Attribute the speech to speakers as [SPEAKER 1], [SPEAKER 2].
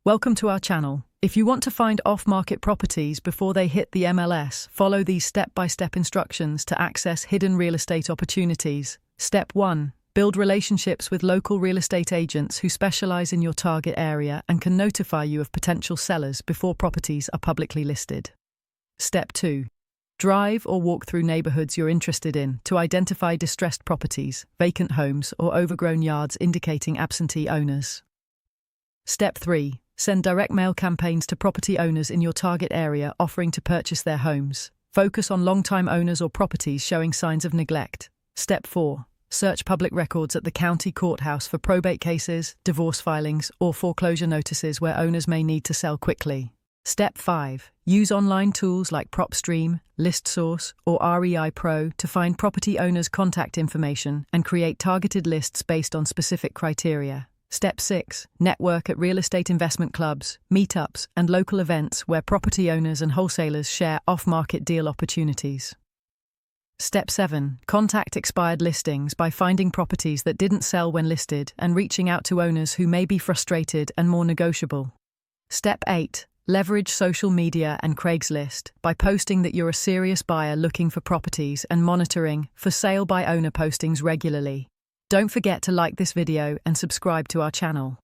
[SPEAKER 1] Welcome to our channel. If you want to find off-market properties before they hit the MLS, follow these step-by-step instructions to access hidden real estate opportunities. Step 1. Build relationships with local real estate agents who specialize in your target area and can notify you of potential sellers before properties are publicly listed. Step 2. Drive or walk through neighborhoods you're interested in to identify distressed properties, vacant homes, or overgrown yards indicating absentee owners. Step 3. Send direct mail campaigns to property owners in your target area offering to purchase their homes. Focus on long-time owners or properties showing signs of neglect. Step 4. Search public records at the county courthouse for probate cases, divorce filings, or foreclosure notices where owners may need to sell quickly. Step 5. Use online tools like PropStream, ListSource, or REI Pro to find property owners' contact information and create targeted lists based on specific criteria. Step 6. Network at real estate investment clubs, meetups, and local events where property owners and wholesalers share off-market deal opportunities. Step 7. Contact expired listings by finding properties that didn't sell when listed and reaching out to owners who may be frustrated and more negotiable. Step 8. Leverage social media and Craigslist by posting that you're a serious buyer looking for properties and monitoring for sale by owner postings regularly. Don't forget to like this video and subscribe to our channel.